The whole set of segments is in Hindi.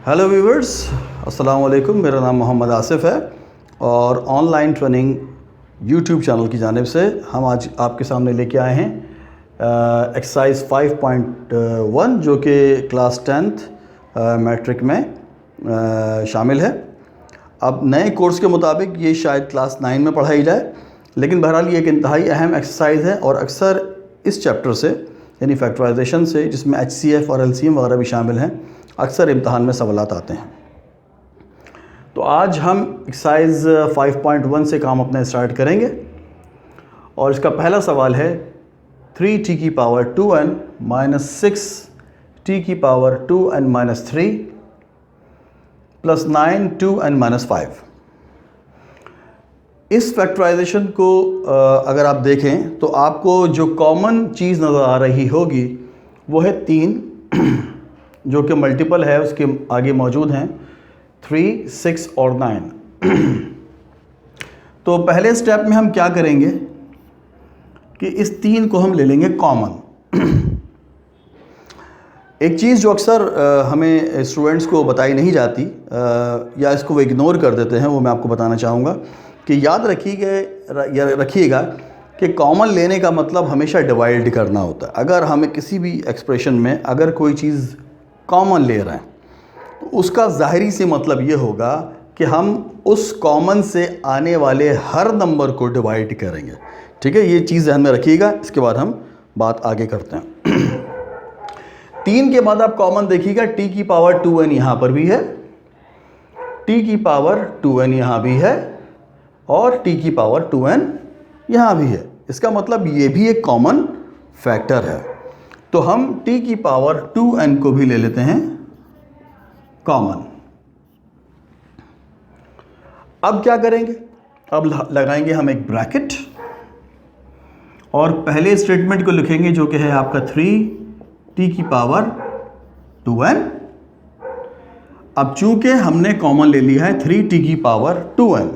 हेलो व्यूवर्स, अस्सलाम वालेकुम। मेरा नाम मोहम्मद आसिफ़ है और ऑनलाइन ट्रेनिंग यूट्यूब चैनल की जानिब से हम आज आपके सामने लेके आए हैं एक्सरसाइज 5.1 जो कि क्लास 10th मैट्रिक में शामिल है। अब नए कोर्स के मुताबिक ये शायद क्लास 9 में पढ़ाई जाए, लेकिन बहरहाल ये एक इंतहाई अहम एक्सरसाइज है और अक्सर इस चैप्टर से यानी फैक्टराइजेशन से, जिसमें HCF और LCM वगैरह भी शामिल हैं, अक्सर इम्तहान में सवालात आते हैं। तो आज हम एक्सरसाइज 5.1 से काम अपना स्टार्ट करेंगे और इसका पहला सवाल है 3t की पावर 2n माइनस 6t की power 2n minus 3 plus 9 2n minus 5। इस फैक्टराइजेशन को अगर आप देखें तो आपको जो कॉमन चीज़ नज़र आ रही होगी वो है 3 जो कि मल्टीपल है, उसके आगे मौजूद हैं 3, 6 और 9। तो पहले स्टेप में हम क्या करेंगे कि इस 3 को हम ले लेंगे कॉमन। एक चीज़ जो अक्सर हमें स्टूडेंट्स को बताई नहीं जाती या इसको वो इग्नोर कर देते हैं, वो मैं आपको बताना चाहूँगा कि याद रखिएगा कि कॉमन लेने का मतलब हमेशा डिवाइड करना होता है। अगर हमें किसी भी एक्सप्रेशन में अगर कोई चीज़ कॉमन ले रहे हैं तो उसका ज़ाहिरी से मतलब ये होगा कि हम उस कॉमन से आने वाले हर नंबर को डिवाइड करेंगे। ठीक है, ये चीज़ ध्यान में रखिएगा। इसके बाद हम बात आगे करते हैं। 3 के बाद आप कॉमन देखिएगा, t की पावर 2n यहाँ पर भी है, t की पावर 2n यहाँ भी है और t की पावर 2n यहाँ भी है। इसका मतलब ये भी एक कॉमन फैक्टर है। तो हम t की पावर 2n को भी ले लेते हैं कॉमन। अब क्या करेंगे, अब लगाएंगे हम एक ब्रैकेट और पहले स्टेटमेंट को लिखेंगे जो कि है आपका 3t की पावर 2n। अब चूंकि हमने कॉमन ले लिया है 3t की पावर 2n,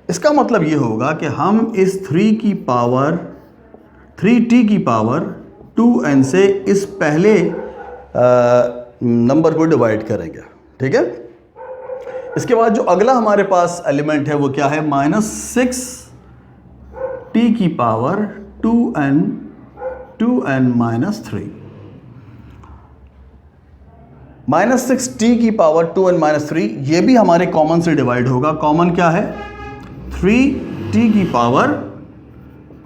इसका मतलब ये होगा कि हम इस 3t की पावर 2n से इस पहले नंबर को डिवाइड करेंगे। ठीक है, इसके बाद जो अगला हमारे पास एलिमेंट है वो क्या है, -6t की पावर 2n माइनस 3। -6t की पावर 2n माइनस 3 ये भी हमारे कॉमन से डिवाइड होगा। कॉमन क्या है, 3t की पावर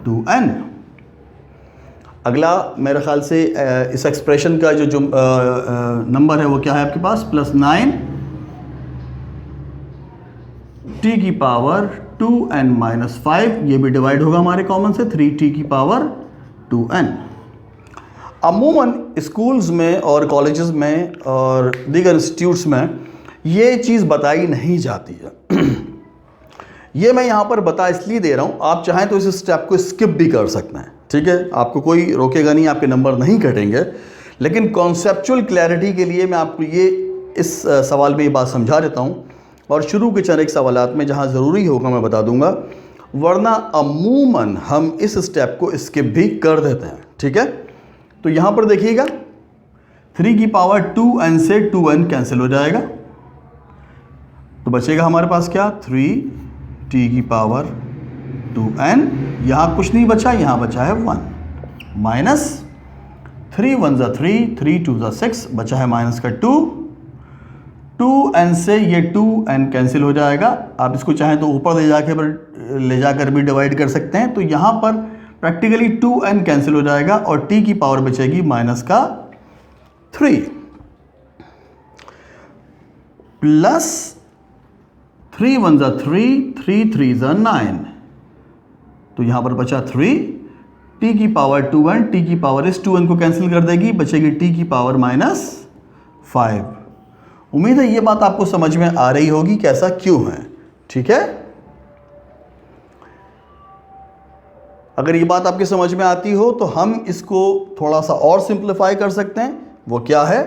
2n। अगला मेरे ख्याल से इस एक्सप्रेशन का जो नंबर है वो क्या है आपके पास, +9t की पावर 2n माइनस 5। ये भी डिवाइड होगा हमारे कॉमन से 3t की पावर 2n। अमूमन स्कूल्स में और कॉलेजेस में और दीगर इंस्टीट्यूट्स में ये चीज़ बताई नहीं जाती है। ये मैं यहाँ पर बता इसलिए दे रहा हूँ, आप चाहें तो इस स्टेप को स्किप भी कर सकते हैं। ठीक है, आपको कोई रोकेगा नहीं, आपके नंबर नहीं कटेंगे, लेकिन कॉन्सेप्चुअल क्लैरिटी के लिए मैं आपको ये इस सवाल में ये बात समझा देता हूँ और शुरू के चंद एक सवालात में जहाँ ज़रूरी होगा मैं बता दूँगा, वरना अमूमन हम इस स्टेप को स्किप भी कर देते हैं। ठीक है, तो यहाँ पर देखिएगा 3 की पावर 2n से 2n कैंसिल हो जाएगा, तो बचेगा हमारे पास क्या, 3t की पावर 2n। यहाँ कुछ नहीं बचा, यहाँ बचा है 1 माइनस 3 1 ज़ा 3, 3 2 ज़ा 6, बचा है माइनस का 2। 2n से ये 2n कैंसिल हो जाएगा। आप इसको चाहें तो ऊपर ले जाकर भी डिवाइड कर सकते हैं। तो यहाँ पर प्रैक्टिकली 2n कैंसिल हो जाएगा और t की पावर बचेगी माइनस का 3 प्लस 3 1 ज़ा 3, 3 3 ज़ा 9। तो यहाँ पर बचा 3, t की पावर 2n, t की पावर इस 2n को कैंसिल कर देगी, बचेगी t की पावर माइनस 5। उम्मीद है ये बात आपको समझ में आ रही होगी कि ऐसा क्यों है। ठीक है, अगर ये बात आपके समझ में आती हो तो हम इसको थोड़ा सा और सिंप्लीफाई कर सकते हैं। वो क्या है,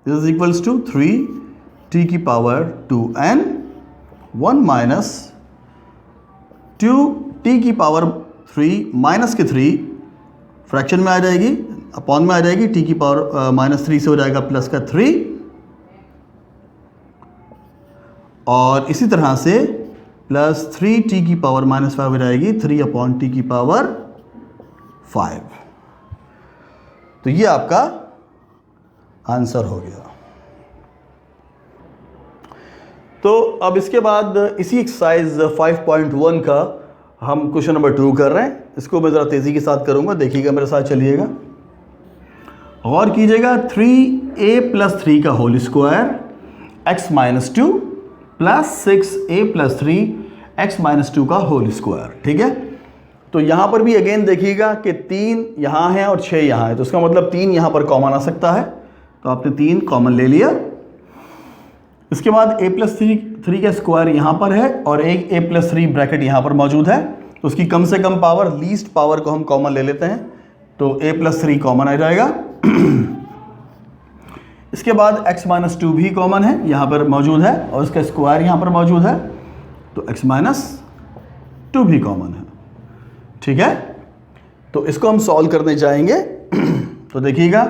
this is equals to 3t की पावर 2n 1 माइनस 2t की पावर 3 माइनस के 3 फ्रैक्शन में आ जाएगी, अपॉन में आ जाएगी, t की पावर -3 से हो जाएगा प्लस का 3 और इसी तरह से प्लस 3t की पावर -5 हो जाएगी 3/t की पावर 5। तो ये आपका आंसर हो गया। तो अब इसके बाद इसी एक्सरसाइज 5.1 का हम क्वेश्चन नंबर 2 कर रहे हैं। इसको मैं ज़रा तेज़ी के साथ करूँगा, देखिएगा मेरे साथ, चलिएगा गौर कीजिएगा। 3a+3 का whole square x-2 plus 6a+3 x-2 का होल स्क्वायर। ठीक है, तो यहाँ पर भी अगेन देखिएगा कि 3 यहाँ है और 6 यहाँ है, तो इसका मतलब 3 यहाँ पर कॉमन आ सकता है, तो आपने 3 कॉमन ले लिया। इसके बाद a+3 का स्क्वायर यहाँ पर है और एक a+3 ब्रैकेट यहाँ पर मौजूद है, तो उसकी कम से कम पावर, लीस्ट पावर को हम कॉमन ले लेते हैं, तो a+3 कॉमन आ जाएगा। इसके बाद x-2 भी कॉमन है, यहाँ पर मौजूद है और इसका स्क्वायर यहाँ पर मौजूद है, तो x-2 भी कॉमन है। ठीक है, तो इसको हम सॉल्व करने जाएंगे। तो देखिएगा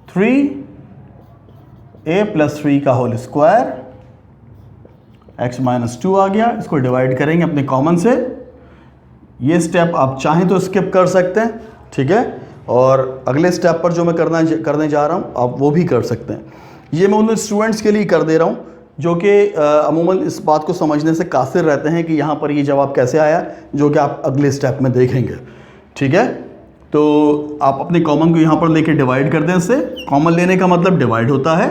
3a+3 का होल स्क्वायर x-2 आ गया, इसको डिवाइड करेंगे अपने कॉमन से। ये स्टेप आप चाहें तो स्किप कर सकते हैं, ठीक है, और अगले स्टेप पर जो मैं करने जा रहा हूँ आप वो भी कर सकते हैं। ये मैं उन स्टूडेंट्स के लिए कर दे रहा हूँ जो कि अमूमन इस बात को समझने से कासिर रहते हैं कि यहाँ पर ये जवाब कैसे आया, जो कि आप अगले स्टेप में देखेंगे। ठीक है, तो आप अपने कॉमन को यहाँ पर लेके डिवाइड कर दें। इससे कॉमन लेने का मतलब डिवाइड होता है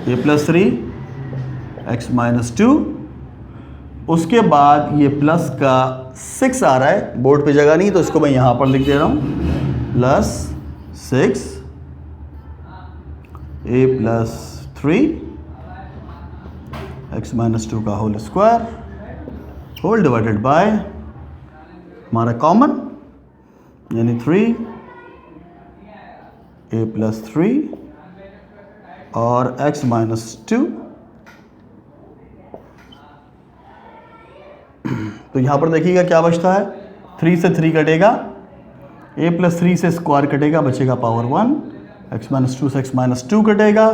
a+3 x-2, उसके बाद ये प्लस का 6 आ रहा है, बोर्ड पे जगह नहीं तो इसको मैं यहाँ पर लिख दे रहा हूँ, प्लस 6 a+3 x-2 का whole square whole divided by हमारा कॉमन, यानी 3a+3 और x-2। तो यहाँ पर देखिएगा क्या बचता है, 3 से 3 कटेगा, a+3 से स्क्वायर कटेगा, बचेगा पावर 1, x-2 से x-2 कटेगा,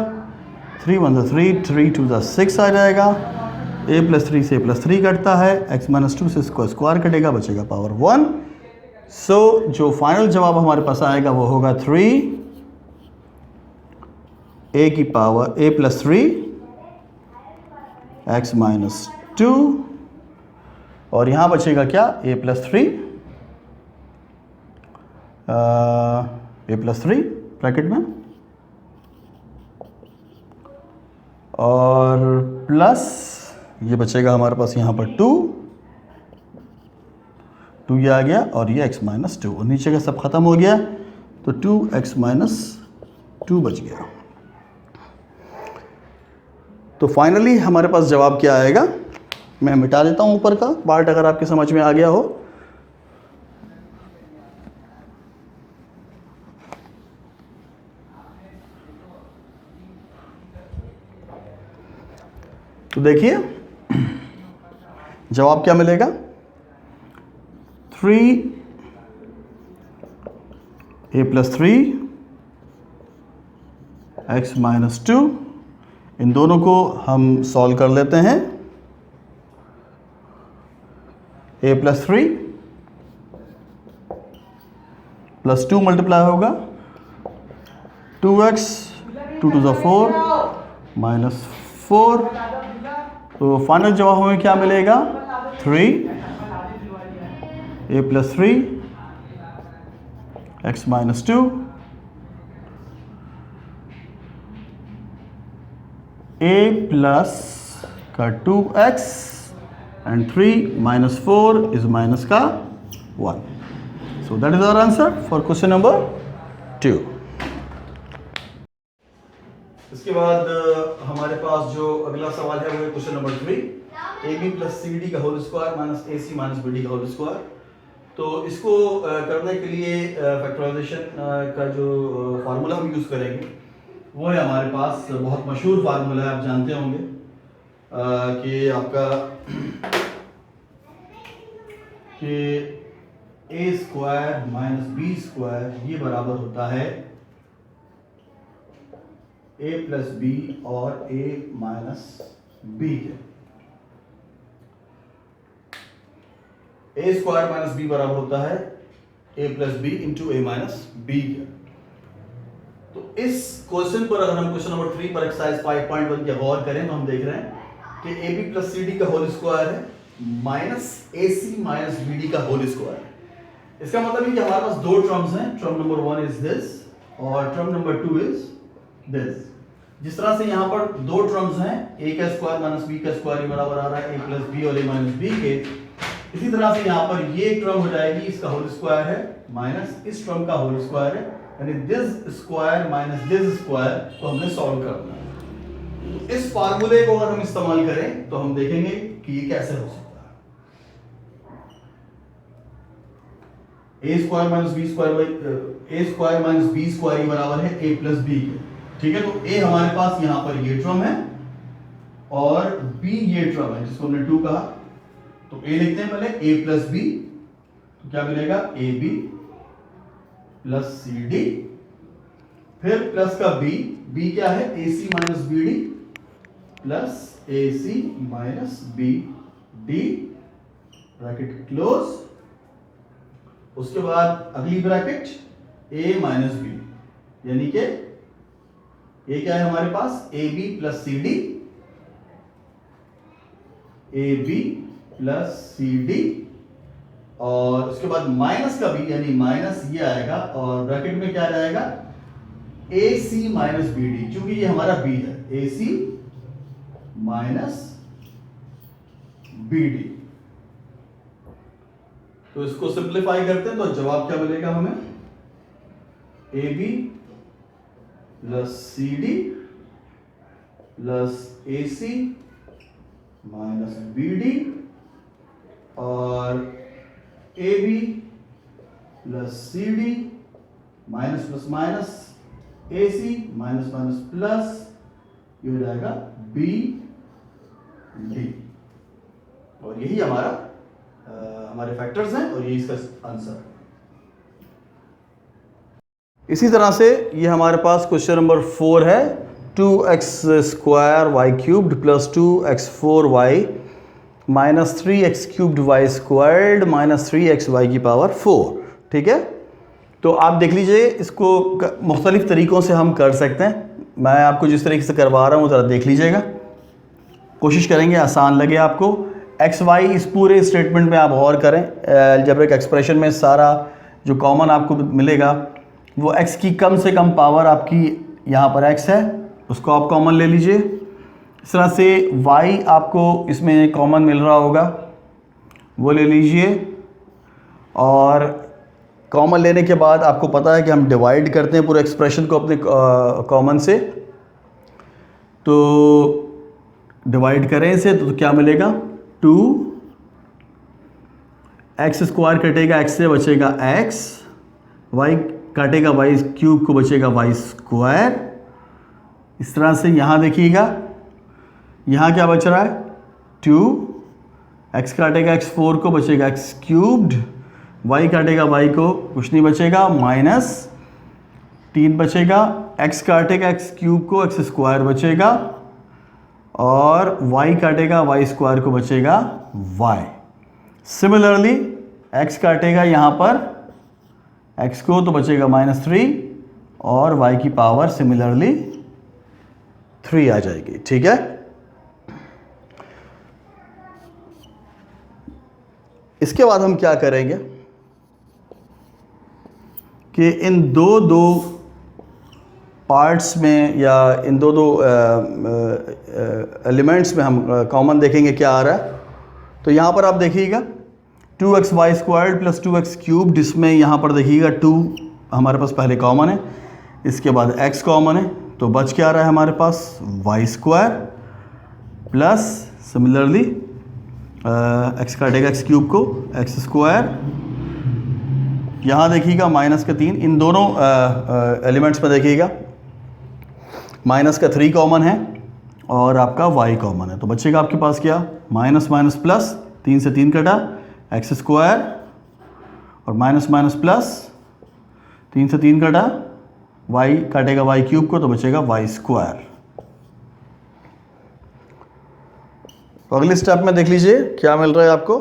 3 1 3, 3 2 6 आ जाएगा, a+3 से a+3 कटता है, x-2 से स्क्वायर कटेगा, बचेगा पावर 1। सो जो फाइनल जवाब हमारे पास आएगा वो होगा 3a+3 x-2, और यहाँ बचेगा क्या, a+3 ब्रैकेट में, और प्लस ये बचेगा हमारे पास यहाँ पर 2 ये आ गया, और ये x-2, और नीचे का सब ख़त्म हो गया, तो 2x-2 बच गया। तो फाइनली हमारे पास जवाब क्या आएगा, मैं मिटा देता हूँ ऊपर का पार्ट अगर आपके समझ में आ गया हो। तो देखिए जवाब क्या मिलेगा, 3a+3 x-2, इन दोनों को हम सॉल्व कर लेते हैं। a+3 प्लस 2 मल्टीप्लाई होगा 2x 2 to the 4 -4, तो फाइनल जवाब हमें क्या मिलेगा, 3a+3 x-2 a प्लस का 2x and 3 -4 is minus का 1. So that is our answer for question number 2. इसके बाद हमारे पास जो अगला सवाल है वो है क्वेश्चन नंबर 3, ab + cd का होल स्क्वायर -ac - bd का होल स्क्वायर। तो इसको करने के लिए फैक्टराइजेशन का जो फार्मूला हम यूज़ करेंगे वो है हमारे पास बहुत मशहूर फार्मूला है, आप जानते होंगे कि आपका कि a² - b² ये बराबर होता है ए प्लस बी और ए माइनस बी के। ए स्क्वायर माइनस बी बराबर होता है ए plus B into a minus b के। तो इस क्वेश्चन पर अगर हम क्वेश्चन नंबर 3 पर एक्सरसाइज 5.1 की गौर करें तो हम देख रहे हैं कि a B plus C d का होल स्क्वायर है माइनस ए सी माइनस बी डी का होल स्क्वायर है। इसका मतलब है कि हमारे पास दो टर्म्स हैं, टर्म नंबर 1 इज दिस और टर्म नंबर 2 इज दिस। जिस तरह से यहाँ पर दो टर्म्स हैं, ए का स्क्वायर माइनस बी का स्क्वायर बराबर आ रहा है ए प्लस बी और ए माइनस बी के, इसी तरह से यहाँ पर ये टर्म हो जाएगी, इसका होल स्क्वायर है माइनस इस टर्म का होल स्क्वायर है, यानी this square minus this square को हमने सॉल्व करना है। इस फार्मूले को अगर हम इस्तेमाल करें तो हम देखेंगे कि ये कैसे हो सकता है। A square minus b square, A square minus b square बराबर है ए प्लस बी के, ठीक है। तो ए हमारे पास यहां पर ये टर्म है और बी ये टर्म है जिसको हमने 2 कहा। तो ए लिखते हैं पहले ए प्लस बी, तो क्या मिलेगा A B plus C D, फिर प्लस का बी, बी क्या है A C minus B D plus A C minus B D, bracket close. उसके बाद अगली ब्रैकेट ए माइनस बी, यानी कि ये क्या है हमारे पास A B plus C D, A B plus C D, और उसके बाद माइनस का बी यानी माइनस ये आएगा और ब्रैकेट में क्या जाएगा ए सी माइनस बी डी, क्योंकि ये हमारा बी है, A C minus B D. तो इसको सिंप्लीफाई करते हैं तो जवाब क्या मिलेगा हमें, A B plus C D plus A C minus B D और A B plus C D minus plus minus A C minus minus plus, ये हो जाएगा बी डी, और यही हमारे फैक्टर्स हैं और यही इसका आंसर। इसी तरह से ये हमारे पास क्वेश्चन नंबर 4 है 2x square y cubed plus 2x4 y minus 3x cubed y squared minus 3x y की पावर 4, ठीक है। तो आप देख लीजिए, इसको मुख्तलिफ तरीक़ों से हम कर सकते हैं। मैं आपको जिस तरीके से करवा रहा हूँ ज़रा देख लीजिएगा, कोशिश करेंगे आसान लगे आपको। एक्स वाई इस पूरे स्टेटमेंट में आप गौर करें, अलजेब्रिक एक्सप्रेशन में सारा जो कॉमन आपको मिलेगा वो x की कम से कम पावर आपकी यहाँ पर x है, उसको आप कॉमन ले लीजिए। इस तरह से y आपको इसमें कॉमन मिल रहा होगा, वो ले लीजिए, और कॉमन लेने के बाद आपको पता है कि हम डिवाइड करते हैं पूरे एक्सप्रेशन को अपने कॉमन से। तो डिवाइड करें इसे तो क्या मिलेगा, 2x स्क्वायर कटेगा x से बचेगा x, y काटेगा वाई क्यूब को बचेगा वाई स्क्वायर। इस तरह से यहाँ देखिएगा, यहाँ क्या बच रहा है 2x काटेगा x4 को बचेगा x क्यूब्ड, y काटेगा y को कुछ नहीं बचेगा माइनस 3 बचेगा, x काटेगा x क्यूब को x स्क्वायर बचेगा, और y काटेगा y स्क्वायर को बचेगा y। सिमिलरली x काटेगा यहाँ पर x को तो बचेगा -3 और y की पावर सिमिलरली 3 आ जाएगी, ठीक है। इसके बाद हम क्या करेंगे कि इन दो पार्ट्स में या इन दो एलिमेंट्स में हम कॉमन देखेंगे क्या आ रहा है। तो यहाँ पर आप देखिएगा 2x Y squared plus 2x cube, जिसमें यहाँ पर देखिएगा 2 हमारे पास पहले कॉमन है, इसके बाद x कॉमन है, तो बच क्या आ रहा है हमारे पास Y square plus similarly x काटेगा x क्यूब को x स्क्वायर, यहाँ देखिएगा माइनस का 3, इन दोनों एलिमेंट्स में देखिएगा माइनस का 3 कॉमन है और आपका y कॉमन है, तो बचेगा आपके पास क्या माइनस माइनस प्लस, 3 से 3 कटा x स्क्वायर और माइनस माइनस प्लस, 3 से 3 कटा y काटेगा y क्यूब को तो बचेगा y स्क्वायर। तो अगले स्टेप में देख लीजिए क्या मिल रहा है आपको,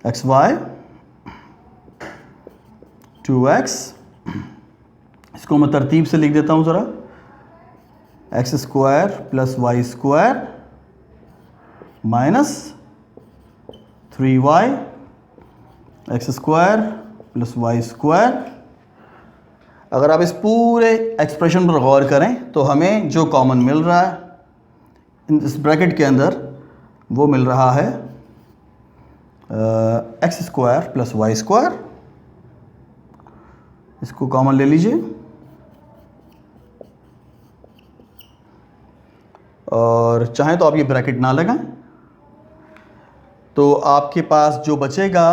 एक्स वाई 2x, इसको मैं तरतीब से लिख देता हूँ ज़रा, x square plus y square minus 3y x square plus y square. अगर आप इस पूरे एक्सप्रेशन पर गौर करें तो हमें जो कॉमन मिल रहा है इस ब्रैकेट के अंदर वो मिल रहा है x square plus y square. इसको कॉमन ले लीजिए और चाहें तो आप ये ब्रैकेट ना लगाएं, तो आपके पास जो बचेगा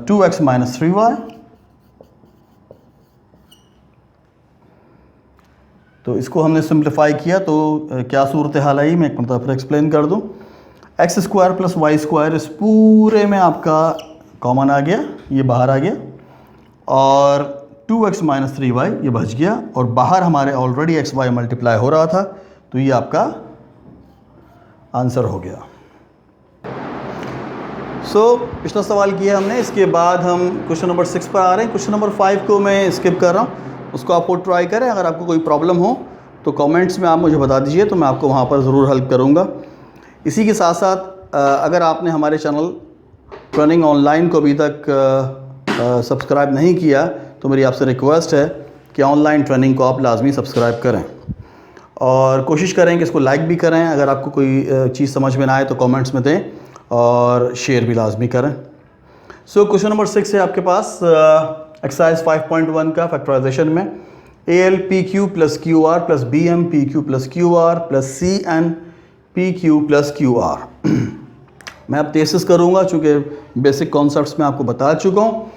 2x माइनस 3y, तो इसको हमने सिंप्लीफाई किया तो क्या सूरत हाल आई, मैं एक मतलब फिर एक्सप्लेन कर दूं। X square plus y square इस पूरे में आपका कॉमन आ गया, ये बाहर आ गया, और 2x माइनस 3y ये बच गया, और बाहर हमारे ऑलरेडी एक्स वाई मल्टीप्लाई हो रहा था, तो ये आपका आंसर हो गया। पिछला सवाल किया हमने, इसके बाद हम क्वेश्चन नंबर 6 पर आ रहे हैं। क्वेश्चन नंबर 5 को मैं स्किप कर रहा हूँ, उसको आप खुद ट्राई करें। अगर आपको कोई प्रॉब्लम हो तो कमेंट्स में आप मुझे बता दीजिए, तो मैं आपको वहाँ पर ज़रूर हेल्प करूँगा। इसी के साथ साथ अगर आपने हमारे चैनल ट्रेनिंग ऑनलाइन को अभी तक सब्सक्राइब नहीं किया तो मेरी आपसे रिक्वेस्ट है कि ऑनलाइन ट्रेनिंग को आप लाजमी सब्सक्राइब करें और कोशिश करें कि इसको लाइक भी करें। अगर आपको कोई चीज़ समझ में ना आए तो कमेंट्स में दें और शेयर भी लाजमी करें। क्वेश्चन नंबर 6 है आपके पास एक्सरसाइज 5.1 का फैक्टराइजेशन में AL PQ plus QR plus BM PQ plus QR plus CN PQ plus QR। मैं अब तेसिस करूँगा चूँकि बेसिक कॉन्सेप्ट्स मैं आपको बता चुका हूँ।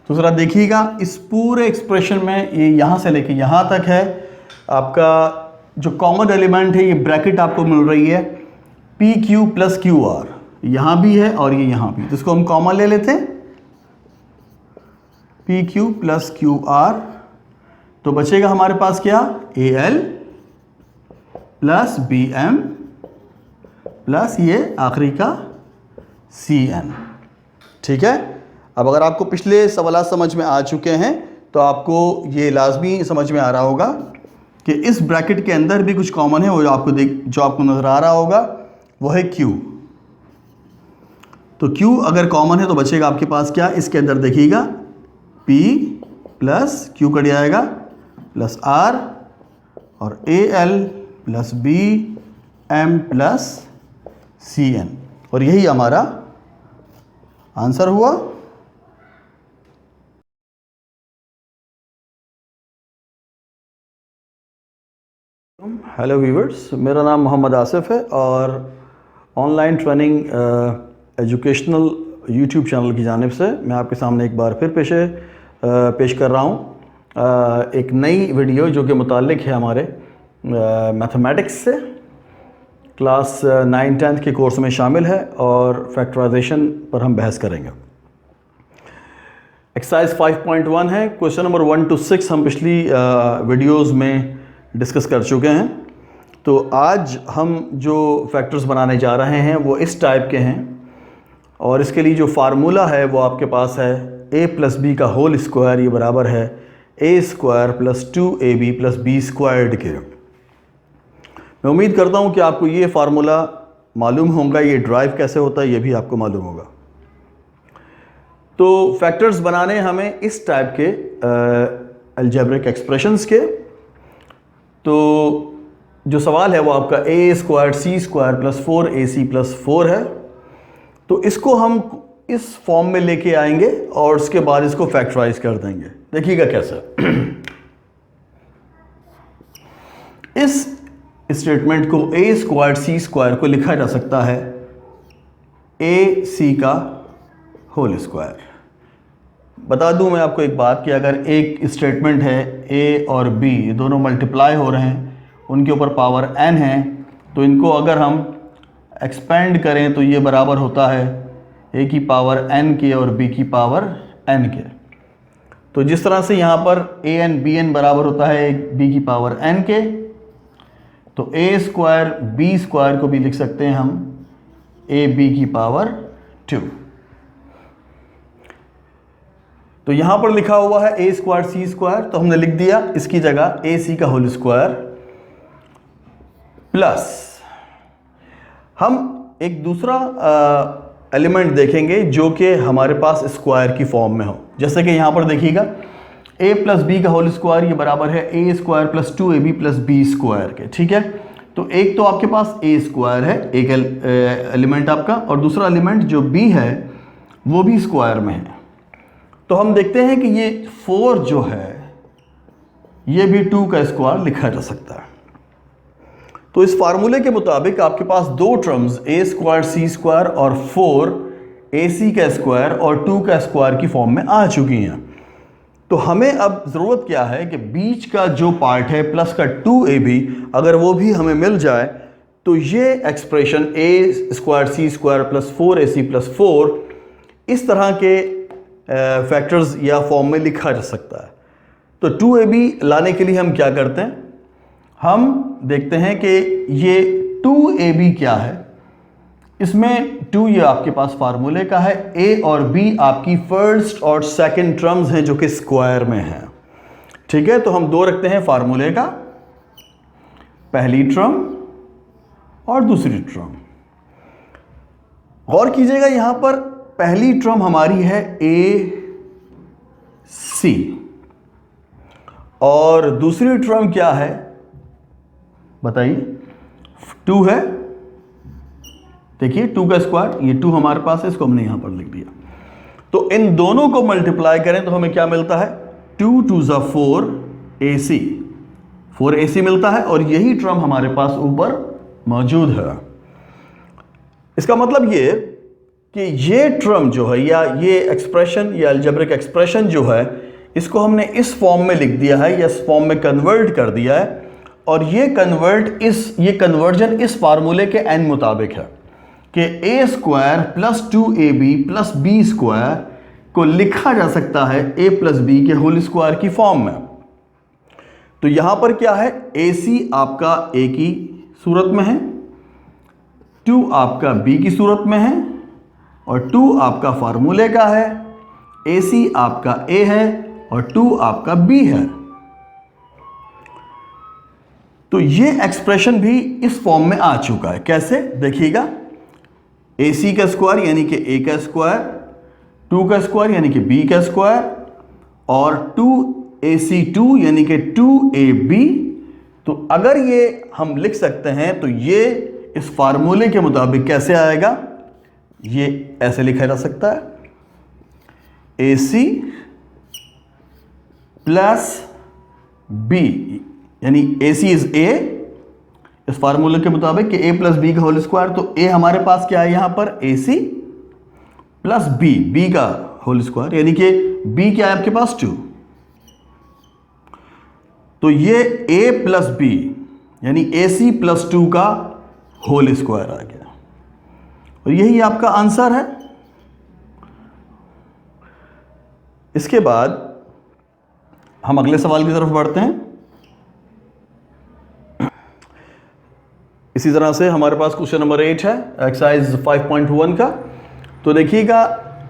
तो ज़रा देखिएगा इस पूरे एक्सप्रेशन में ये यहाँ से लेके यहाँ तक है, आपका जो कॉमन एलिमेंट है ये ब्रैकेट आपको मिल रही है PQ प्लस QR, यहाँ भी है और ये यहाँ भी, तो इसको हम कॉमन ले लेते हैं PQ प्लस QR, तो बचेगा हमारे पास क्या AL प्लस BM प्लस ये आखिरी का CN। ठीक है, अब अगर आपको पिछले सवाल समझ में आ चुके हैं तो आपको ये लाजमी समझ में आ रहा होगा कि इस ब्रैकेट के अंदर भी कुछ कॉमन है, वो जो आपको नज़र आ रहा होगा वो है Q। तो Q अगर कॉमन है तो बचेगा आपके पास क्या, इसके अंदर देखिएगा P प्लस Q कट जाएगा प्लस R और AL plus BM plus CN, और यही हमारा आंसर हुआ। हेलो व्यूअर्स, मेरा नाम मोहम्मद आसिफ है और online training educational YouTube channel की जानिब से मैं आपके सामने एक बार फिर पेश कर रहा हूँ एक नई वीडियो जो कि मुताल्लिक है हमारे मैथमेटिक्स से, क्लास 9-10 के कोर्स में शामिल है और फैक्टराइजेशन पर हम बहस करेंगे। एक्सरसाइज 5.1 है, क्वेश्चन नंबर 1 to 6 हम पिछली वीडियोस में डिस्कस कर चुके हैं। तो आज हम जो फैक्टर्स बनाने जा रहे हैं वो इस टाइप के हैं, और इसके लिए जो फार्मूला है वो आपके पास है a प्लस बी का होल स्क्वायर, ये बराबर है a square plus 2ab plus b squared के। मैं उम्मीद करता हूँ कि आपको ये फार्मूला मालूम होगा, ये ड्राइव कैसे होता है ये भी आपको मालूम होगा। तो फैक्टर्स बनाने हमें इस टाइप के अलजेब्रिक एक्सप्रेशंस के, तो जो सवाल है वो आपका a square c square plus 4ac plus 4 है, तो इसको हम इस फॉर्म में लेके आएंगे और उसके बाद इसको फैक्टराइज कर देंगे। देखिएगा कैसे। इस स्टेटमेंट को a स्क्वायर c स्क्वायर को लिखा जा सकता है ac का होल स्क्वायर। बता दूं मैं आपको एक बात कि अगर एक स्टेटमेंट है a और b दोनों मल्टीप्लाई हो रहे हैं, उनके ऊपर पावर n है, तो इनको अगर हम एक्सपेंड करें तो ये बराबर होता है a की पावर n के और b की पावर n के। तो जिस तरह से यहाँ पर ए एन बी एन बराबर होता है बी की पावर एन के, तो ए स्क्वायर बी स्क्वायर को भी लिख सकते हैं हम ए बी की पावर 2। तो यहां पर लिखा हुआ है ए स्क्वायर सी स्क्वायर, तो हमने लिख दिया इसकी जगह ए सी का होल स्क्वायर प्लस हम एक दूसरा एलिमेंट देखेंगे जो कि हमारे पास स्क्वायर की फॉर्म में हो। जैसे कि यहां पर देखिएगा a प्लस बी का होल स्क्वायर ये बराबर है A square plus 2ab plus B square के। ठीक है, तो एक तो आपके पास ए स्क्वायर है एक एलिमेंट आपका, और दूसरा एलिमेंट जो b है वो भी स्क्वायर में है। तो हम देखते हैं कि ये 4 जो है ये भी 2 का स्क्वायर लिखा जा सकता है। तो इस फार्मूले के मुताबिक आपके पास दो टर्म्स ए स्क्वायर सी स्क्वायर और 4 ए सी का स्क्वायर और 2 का स्क्वायर की फॉर्म में आ चुकी हैं। तो हमें अब ज़रूरत क्या है कि बीच का जो पार्ट है प्लस का 2ab अगर वो भी हमें मिल जाए तो ये expression a square C square plus 4ac plus 4 इस तरह के फैक्टर्स या फॉर्म में लिखा जा सकता है। तो 2ab लाने के लिए हम क्या करते हैं, हम देखते हैं कि ये 2ab क्या है। इसमें 2 ये आपके पास फार्मूले का है, a और b आपकी फर्स्ट और सेकंड टर्म्स हैं जो कि स्क्वायर में हैं। ठीक है, तो हम 2 रखते हैं फार्मूले का, पहली टर्म और दूसरी टर्म। गौर कीजिएगा यहां पर पहली टर्म हमारी है ए सी और दूसरी टर्म क्या है बताइए, 2 है। देखिए 2 का स्क्वायर, ये 2 हमारे पास है, इसको हमने यहां पर लिख दिया। तो इन दोनों को मल्टीप्लाई करें तो हमें क्या मिलता है, 2 2 ज़ा 4ac, 4ac मिलता है और यही टर्म हमारे पास ऊपर मौजूद है। इसका मतलब ये कि ये टर्म जो है या ये एक्सप्रेशन या अलजेब्रिक एक्सप्रेशन जो है इसको हमने इस फॉर्म में लिख दिया है या इस फॉर्म में कन्वर्ट कर दिया है, और ये कन्वर्जन इस फार्मूले के एन मुताबिक है कि A square plus 2ab plus B square को लिखा जा सकता है a प्लस बी के होल स्क्वायर की फॉर्म में। तो यहां पर क्या है, ac आपका a की सूरत में है, 2 आपका b की सूरत में है और 2 आपका फार्मूले का है, ac आपका a है और 2 आपका b है। तो ये एक्सप्रेशन भी इस फॉर्म में आ चुका है। कैसे देखिएगा, ac का स्क्वायर यानी कि a का स्क्वायर, 2 का स्क्वायर यानी कि b का स्क्वायर और 2ac2 यानी कि 2ab। तो अगर ये हम लिख सकते हैं तो ये इस फार्मूले के मुताबिक कैसे आएगा, ये ऐसे लिखा जा सकता है ac प्लस b यानी ac इज a इस फार्मूले के मुताबिक कि a प्लस बी का होल स्क्वायर। तो a हमारे पास क्या है यहां पर, ac प्लस b का होल स्क्वायर यानी कि b क्या है आपके पास 2। तो ये a प्लस b यानी ac प्लस 2 का होल स्क्वायर आ गया और यही आपका आंसर है। इसके बाद हम अगले सवाल की तरफ बढ़ते हैं। इसी तरह से हमारे पास क्वेश्चन नंबर 8 है एक्सरसाइज 5.1 का। तो देखिएगा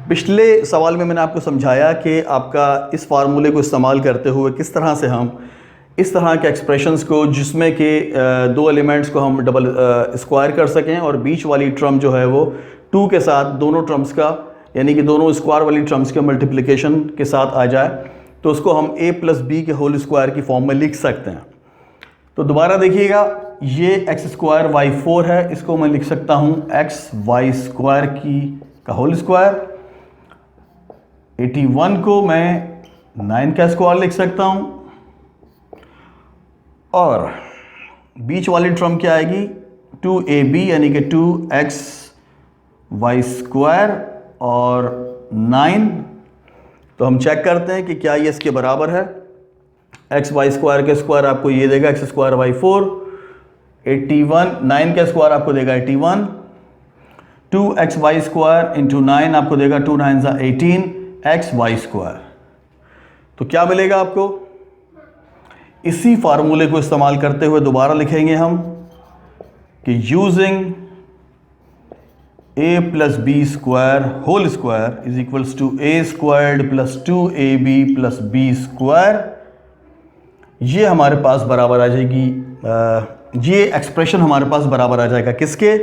पिछले सवाल में मैंने आपको समझाया कि आपका इस फार्मूले को इस्तेमाल करते हुए किस तरह से हम इस तरह के एक्सप्रेशंस को जिसमें कि दो एलिमेंट्स को हम डबल स्क्वायर कर सकें और बीच वाली टर्म जो है वो 2 के साथ दोनों टर्म्स का यानी कि दोनों स्क्वायर वाली टर्म्स के मल्टीप्लिकेशन के साथ आ जाए तो उसको हम a प्लस बी के होल स्क्वायर की फॉर्म में लिख सकते हैं। तो दोबारा देखिएगा, ये एक्स स्क्वायर वाई 4 है, इसको मैं लिख सकता हूँ एक्स वाई स्क्वायर का होल स्क्वायर। 81 को मैं 9 का स्क्वायर लिख सकता हूँ और बीच वाली टर्म क्या आएगी 2ab यानी कि 2x वाई स्क्वायर और 9। तो हम चेक करते हैं कि क्या ये इसके बराबर है। एक्स वाई स्क्वायर के स्क्वायर आपको ये देगा एक्स स्क्वायर वाई 4, 81 9 का स्क्वायर आपको देगा 81, 2x वाई स्क्वायर इंटू 9 आपको देगा 2 9 18 एक्स वाई स्क्वायर। तो तो क्या मिलेगा आपको? इसी फार्मूले को इस्तेमाल करते हुए दोबारा लिखेंगे हम कि using a plus B square whole square is equals to a squared plus 2ab plus B square, ये हमारे पास बराबर आ जाएगी, ये एक्सप्रेशन हमारे पास बराबर आ जाएगा किसके?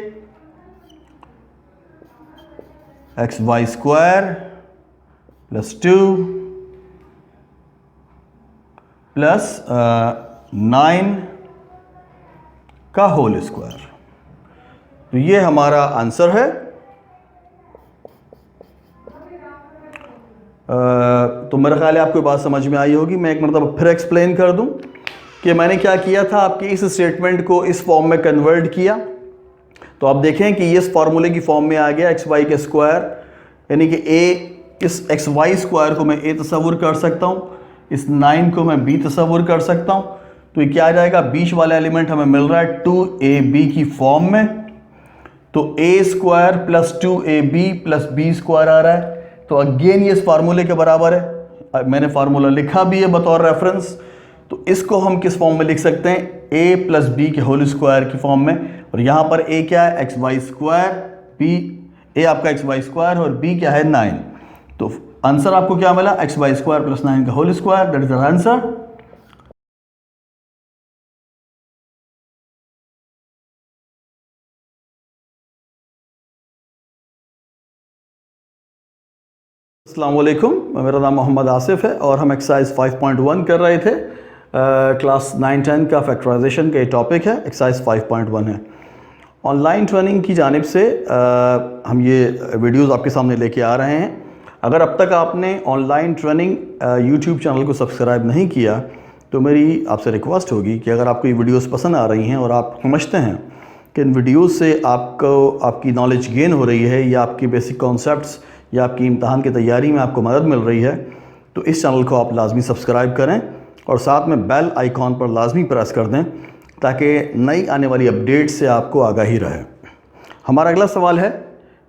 एक्स वाई स्क्वायर प्लस 2 प्लस 9 का होल स्क्वायर। तो ये हमारा आंसर है। तो मेरा ख्याल है आपको बात समझ में आई होगी। मैं एक मतलब फिर एक्सप्लेन कर दूं कि मैंने क्या किया था, आपके इस स्टेटमेंट को इस फॉर्म में कन्वर्ट किया। तो आप देखें कि ये इस फार्मूले की फॉर्म में आ गया, एक्स वाई के स्क्वायर, यानी कि ए, इस एक्स वाई स्क्वायर को मैं ए तस्वुर कर सकता हूँ, इस 9 को मैं बी तस्वुर कर सकता हूँ। तो ये क्या आ जाएगा? बीच वाला एलिमेंट हमें मिल रहा है 2ab की फॉर्म में, तो A square plus 2ab plus B square आ रहा है। तो अगेन ये इस फार्मूले के बराबर है। मैंने फार्मूला लिखा भी है बतौर रेफरेंस। तो इसको हम किस फॉर्म में लिख सकते हैं? a प्लस बी के होल स्क्वायर की फॉर्म में। और यहाँ पर a क्या है? X y square, b a आपका एक्स वाई स्क्वायर और b क्या है? 9। तो आंसर आपको क्या मिला? एक्स वाई स्क्वायर प्लस 9 का whole square, that is the answer. अस्सलाम वालेकुम, मेरा नाम मोहम्मद आसिफ है और हम एक्सरसाइज 5.1 कर रहे थे। क्लास 9-10 का फैक्टराइजेशन का टॉपिक है, एक्सरसाइज 5.1 है। ऑनलाइन ट्रेनिंग की जानिब से हम ये वीडियोस आपके सामने लेके आ रहे हैं। अगर अब तक आपने ऑनलाइन ट्रेनिंग यूट्यूब चैनल को सब्सक्राइब नहीं किया तो मेरी आपसे रिक्वेस्ट होगी कि अगर आपको ये वीडियोस पसंद आ रही हैं और आप समझते हैं कि इन वीडियोस से आपको आपकी नॉलेज गेन हो रही है या आपकी बेसिक कॉन्सेप्ट्स या आपकी इम्तहान की तैयारी में आपको मदद मिल रही है, तो इस चैनल को आप लाजमी सब्सक्राइब करें और साथ में बेल आइकॉन पर लाजमी प्रेस कर दें ताकि नई आने वाली अपडेट से आपको आगाही रहे। हमारा अगला सवाल है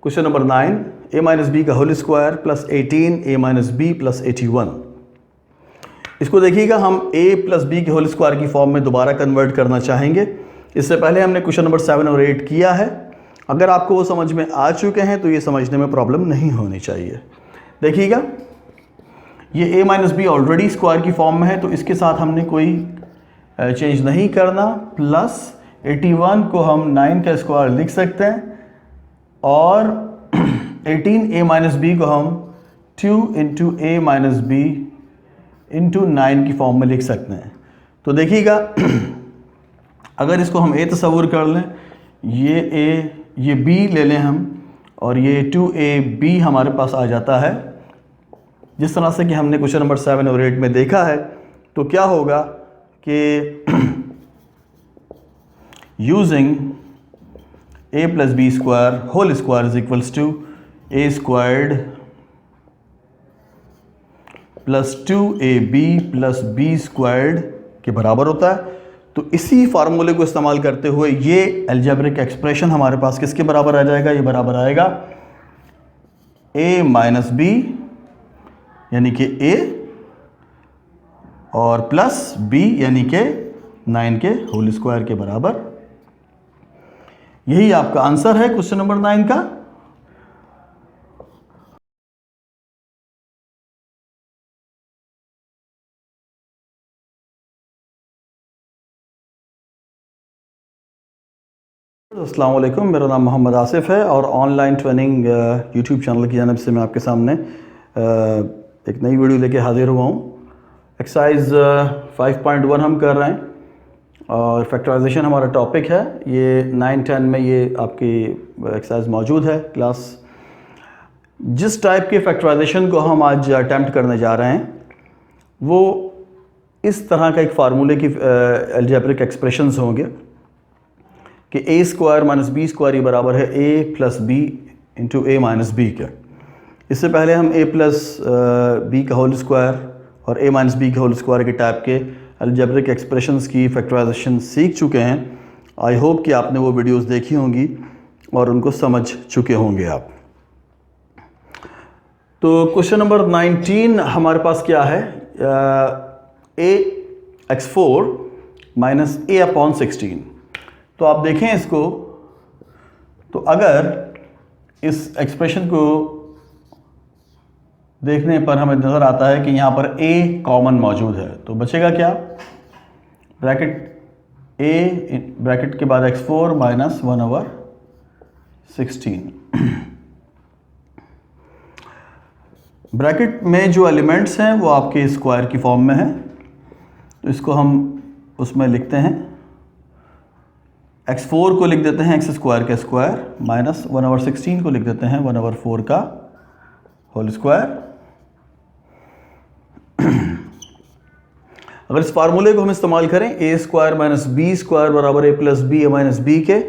question number 9, a minus B का whole square plus 18 a minus B plus 81। इसको देखिएगा, हम a प्लस बी के होल स्क्वायर की फॉर्म में दोबारा कन्वर्ट करना चाहेंगे। इससे पहले हमने क्वेश्चन नंबर 7 और 8 किया है। अगर आपको वो समझ में आ चुके हैं तो ये समझने में प्रॉब्लम नहीं होनी चाहिए। देखिएगा, ये a minus b already square की फॉर्म में है तो इसके साथ हमने कोई चेंज नहीं करना। प्लस 81 को हम 9 का स्क्वायर लिख सकते हैं और 18 a माइनस बी को हम 2 into a minus b into 9 की फॉर्म में लिख सकते हैं। तो देखिएगा, अगर इसको हम a तस्वुर कर लें, ये a ये b ले लें हम और ये 2ab हमारे पास आ जाता है जिस तरह से कि हमने क्वेश्चन नंबर 7 और 8 में देखा है। तो क्या होगा कि using a plus B square whole square is equals to a squared plus 2ab plus b squared के बराबर होता है। तो इसी फार्मूले को इस्तेमाल करते हुए ये अलजेब्रिक एक्सप्रेशन हमारे पास किसके बराबर आ जाएगा? ये बराबर आएगा a माइनस बी यानी कि a और प्लस b यानी कि 9 के होल स्क्वायर के बराबर। यही आपका आंसर है क्वेश्चन नंबर 9 का। अस्सलाम वालेकुम, मेरा नाम मोहम्मद आसिफ है और ऑनलाइन ट्रेनिंग यूट्यूब चैनल की जानिब से मैं आपके सामने एक नई वीडियो लेके हाजिर हुआ हूँ। एक्सरसाइज 5.1 हम कर रहे हैं और फैक्टराइजेशन हमारा टॉपिक है। ये 9-10 में ये आपकी एक्सरसाइज मौजूद है। क्लास जिस टाइप के फैक्टराइजेशन को हम आज अटैम्प्ट करने जा रहे हैं वो इस तरह का एक फार्मूले की अलजेब्रिक एक्सप्रेशंस होंगे कि a square minus b square ये बराबर है a plus B into a minus B का। इससे पहले हम a प्लस बी का होल स्क्वायर और a माइनस बी के होल स्क्वायर के टाइप के अलजेब्रिक एक्सप्रेशंस की फैक्टराइजेशन सीख चुके हैं। आई होप कि आपने वो वीडियोस देखी होंगी और उनको समझ चुके होंगे आप। तो क्वेश्चन नंबर 19 हमारे पास क्या है? ax4 minus a/16। तो आप देखें इसको, तो अगर इस एक्सप्रेशन को देखने पर हमें नज़र आता है कि यहाँ पर a कॉमन मौजूद है, तो बचेगा क्या, ब्रैकेट a ब्रैकेट के बाद x4 माइनस 1/16। ब्रैकेट में जो एलिमेंट्स हैं वो आपके स्क्वायर की फॉर्म में है, तो इसको हम उसमें लिखते हैं, x4 को लिख देते हैं x स्क्वायर का स्क्वायर माइनस 1/16 को लिख देते हैं 1/4 का होल स्क्वायर। अगर इस फार्मूले को हम इस्तेमाल करें a square minus b square बराबर a plus b minus b के,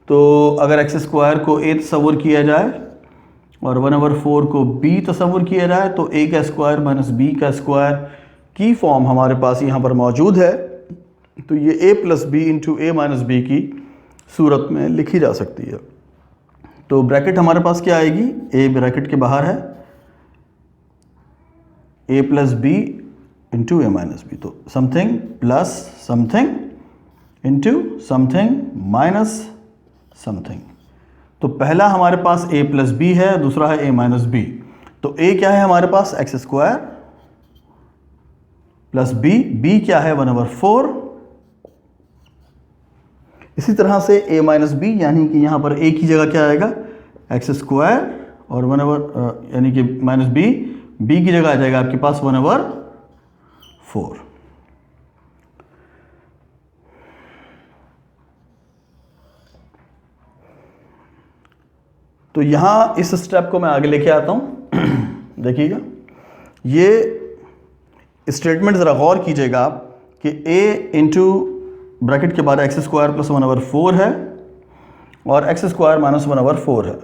तो अगर एक्स स्क्वायर को a तस्वुर किया जाए और 1/4 को b तस्वुर किया जाए तो a का स्क्वायर माइनस b का स्क्वायर की फॉर्म हमारे पास यहाँ पर मौजूद है। तो ये a plus B into a minus b की सूरत में लिखी जा सकती है। तो ब्रैकेट हमारे पास क्या आएगी, a ब्रैकेट के बाहर है a plus B into a minus B, तो something plus something into something minus something. तो पहला हमारे पास a प्लस बी है, दूसरा है a माइनस बी। तो a क्या है हमारे पास एक्स स्क्वायर प्लस b क्या है 1/4। इसी तरह से a माइनस बी, यानी कि यहाँ पर a की जगह क्या आएगा एक्स स्क्वायर और 1/, यानी कि माइनस b की जगह आ जाएगा आपके पास 1/4। तो यहाँ इस स्टेप को मैं आगे लेके आता हूँ। देखिएगा, ये स्टेटमेंट ज़रा गौर कीजिएगा आप कि a इंटू ब्रैकेट के बाद एक्स स्क्वायर प्लस 1/4 है और एक्स स्क्वायर माइनस 1/4 है।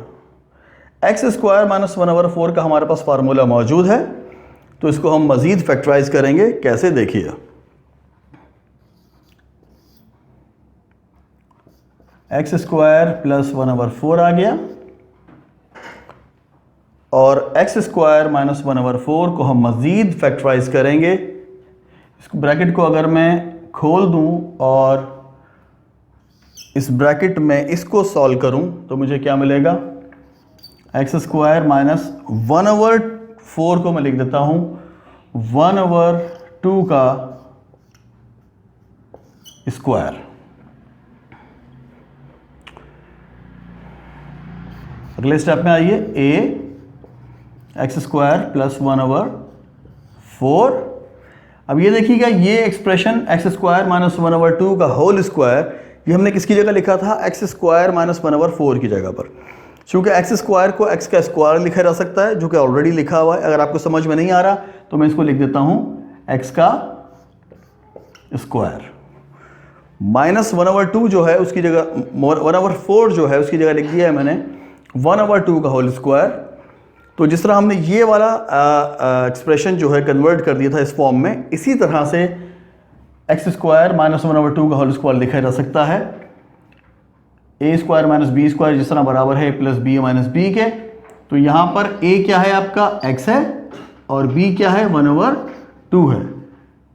एक्स स्क्वायर माइनस 1/4 का हमारे पास फार्मूला मौजूद है, तो इसको हम मज़ीद फैक्टराइज करेंगे। कैसे, देखिए, एक्स स्क्वायर प्लस 1/4 आ गया और एक्स स्क्वायर माइनस 1/4 को हम मज़ीद फैक्टराइज करेंगे। इसको ब्रैकेट को अगर मैं खोल दूं और इस ब्रैकेट में इसको सॉल्व करूं तो मुझे क्या मिलेगा, एक्स स्क्वायर माइनस 1/4 को मैं लिख देता हूं 1/2 का स्क्वायर। अगले स्टेप में आइए, a एक्स स्क्वायर प्लस 1/4। अब ये देखिएगा, ये एक्सप्रेशन एक्स स्क्वायर माइनस 1/2 का होल स्क्वायर, ये हमने किसकी जगह लिखा था, एक्स स्क्वायर माइनस 1/4 की जगह पर। चूँकि एक्स स्क्वायर को एक्स का स्क्वायर लिखा जा सकता है, जो कि ऑलरेडी लिखा हुआ है। अगर आपको समझ में नहीं आ रहा तो मैं इसको लिख देता हूँ एक्स का स्क्वायर माइनस 1/2 जो है उसकी जगह 1/4 जो है उसकी जगह लिख दिया है मैंने 1/2 का होल स्क्वायर। तो जिस तरह हमने ये वाला एक्सप्रेशन जो है कन्वर्ट कर दिया था इस फॉर्म में, इसी तरह से एक्स स्क्वायर माइनस 1/2 का होल स्क्वायर लिखा जा सकता है। A square minus b square जिस तरह बराबर है प्लस बी माइनस बी के। तो यहाँ पर ए क्या है आपका एक्स है और बी क्या है 1/2 है।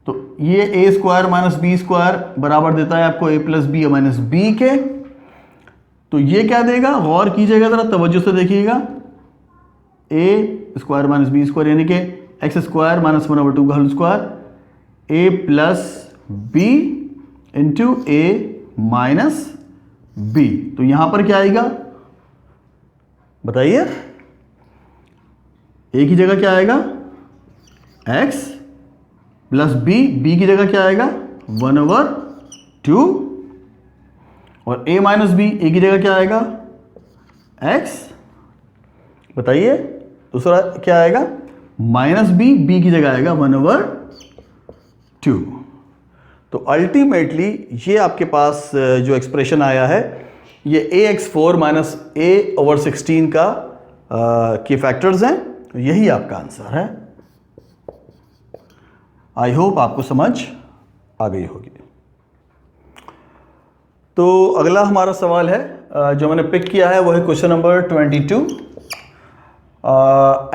तो ये ए स्क्वायर माइनस बी स्क्वायर बराबर देता है आपको ए प्लस बी माइनस बी के। तो ये क्या देगा, गौर कीजिएगा, ज़रा तवज्जो से देखिएगा, ए स्क्वायर माइनस बी स्क्वायर यानी कि एक्स स्क्वायर माइनस 1/2 का whole square A plus B into a minus B. तो यहां पर क्या आएगा बताइए, ए की जगह क्या आएगा एक्स प्लस बी की जगह क्या आएगा 1/2 और a माइनस बी, ए की जगह क्या आएगा x, बताइए दूसरा क्या आएगा माइनस बी की जगह आएगा 1/2। तो अल्टीमेटली ये आपके पास जो एक्सप्रेशन आया है ये ax4 माइनस a/16 का के फैक्टर्स हैं। तो यही आपका आंसर है। आई होप आपको समझ आ गई होगी। तो अगला हमारा सवाल है जो मैंने पिक किया है वो है क्वेश्चन नंबर 22,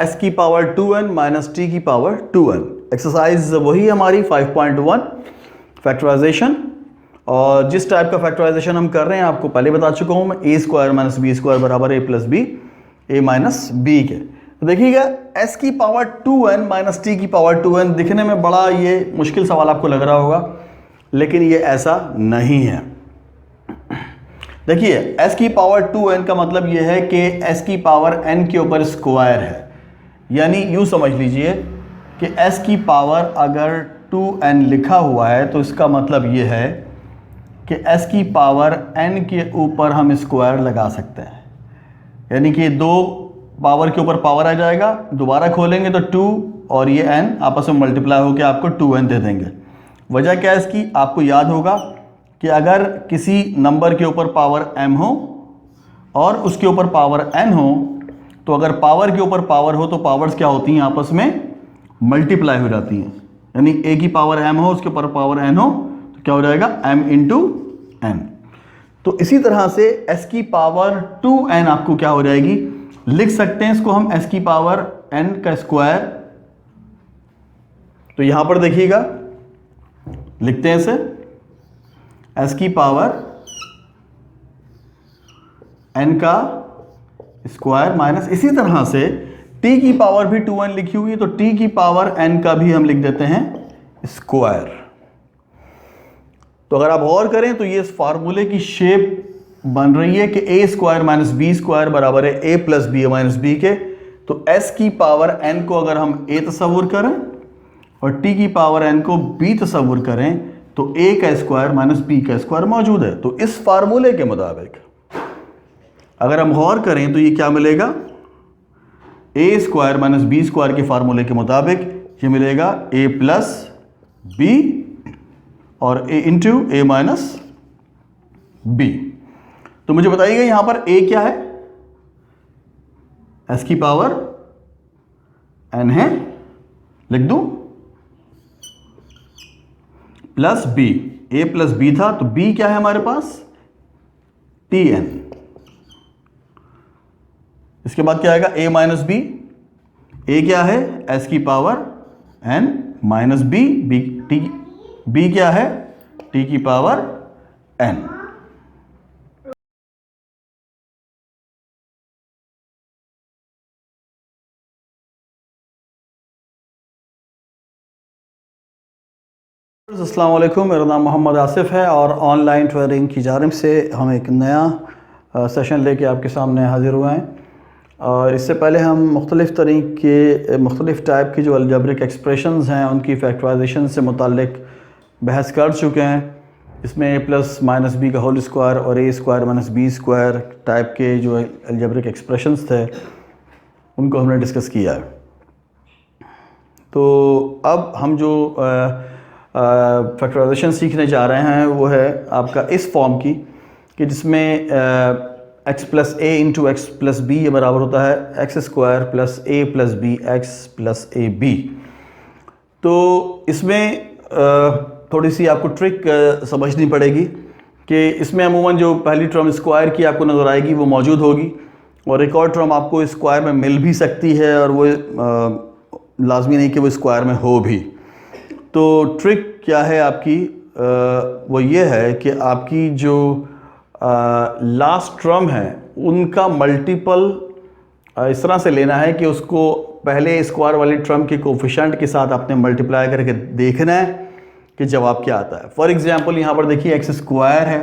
s की पावर 2n माइनस t की पावर 2n। एक्सरसाइज वही है हमारी 5.1 फैक्टराइजेशन, और जिस टाइप का फैक्टराइजेशन हम कर रहे हैं आपको पहले बता चुका हूँ मैं, a square minus b square बराबर a plus b, a minus b के। तो देखिएगा s की पावर 2n माइनस t की पावर 2n, दिखने में बड़ा ये मुश्किल सवाल आपको लग रहा होगा, लेकिन ये ऐसा नहीं है। देखिए s की पावर 2n का मतलब ये है कि s की पावर n के ऊपर स्क्वायर है, यानी यूँ समझ लीजिए कि s की पावर अगर 2n लिखा हुआ है तो इसका मतलब ये है कि s की पावर n के ऊपर हम स्क्वायर लगा सकते हैं, यानी कि दो पावर के ऊपर पावर आ जाएगा, दोबारा खोलेंगे तो 2 और ये n आपस में मल्टीप्लाई होकर आपको 2n दे देंगे। वजह क्या है इसकी, आपको याद होगा कि अगर किसी नंबर के ऊपर पावर m हो और उसके ऊपर पावर n हो, तो अगर पावर के ऊपर पावर हो तो पावर्स क्या होती हैं, आपस में मल्टीप्लाई हो जाती हैं। यानी a की पावर m हो, उसके ऊपर पावर n हो, तो क्या हो जाएगा m इंटू n। तो इसी तरह से s की पावर 2n आपको क्या हो जाएगी, लिख सकते हैं इसको हम s की पावर n का स्क्वायर। तो यहां पर देखिएगा लिखते हैं इसे s की पावर n का स्क्वायर माइनस, इसी तरह से t की पावर भी 2n लिखी हुई है तो t की पावर n का भी हम लिख देते हैं स्क्वायर। तो अगर आप गौर करें तो ये इस फार्मूले की शेप बन रही है कि a square minus b square बराबर है a plus b minus b के। तो s की पावर n को अगर हम a तस्वुर करें और t की पावर n को b तस्वुर करें तो a का स्क्वायर माइनस b का स्क्वायर मौजूद है। तो इस फार्मूले के मुताबिक अगर हम गौर करें तो ये क्या मिलेगा, a square minus b square के फार्मूले के मुताबिक ये मिलेगा a प्लस बी और a into a minus B. तो मुझे बताइएगा यहां पर a क्या है, s की पावर n है, लिख दूं, plus b, a plus b था तो b क्या है हमारे पास tn। इसके बाद क्या आएगा a माइनस बी, a क्या है s की power n minus b, b क्या है t की पावर n। अस्सलाम वालेकुम, मेरा नाम मोहम्मद आसिफ है और ऑनलाइन ट्रेनिंग की जानिब से हम एक नया सेशन लेके आपके सामने हाज़िर हुए हैं। और इससे पहले हम मुख्तलिफ़ तरीके मुख्तलिफ़ टाइप की जो अलजेब्रिक एक्सप्रेशंस हैं उनकी फैक्टराइजेशन से मुताल्लिक बहस कर चुके हैं। इसमें a प्लस माइनस बी का होल स्क्वायर और a square minus b square type के जो अलजेब्रिक एक्सप्रेशंस थे उनको हमने डिस्कस किया है। तो अब हम जो फैक्टराइजेशन सीखने जा रहे हैं वो है आपका इस फॉर्म की कि जिसमें x plus a into x plus b ये बराबर होता है x square plus a plus b x plus a b. तो इसमें थोड़ी सी आपको ट्रिक समझनी पड़ेगी कि इसमें अमूमन जो पहली टर्म स्क्वायर की आपको नज़र आएगी वो मौजूद होगी और एक और टर्म आपको स्क्वायर में मिल भी सकती है और वो लाजमी नहीं कि वो स्क्वायर में हो भी। तो ट्रिक क्या है आपकी, वो ये है कि आपकी जो लास्ट टर्म है उनका मल्टीपल इस तरह से लेना है कि उसको पहले स्क्वायर वाली टर्म के कोफिशिएंट के साथ आपने मल्टीप्लाई करके देखना है कि जवाब क्या आता है। फॉर एग्जांपल यहाँ पर देखिए एक्स स्क्वायर है,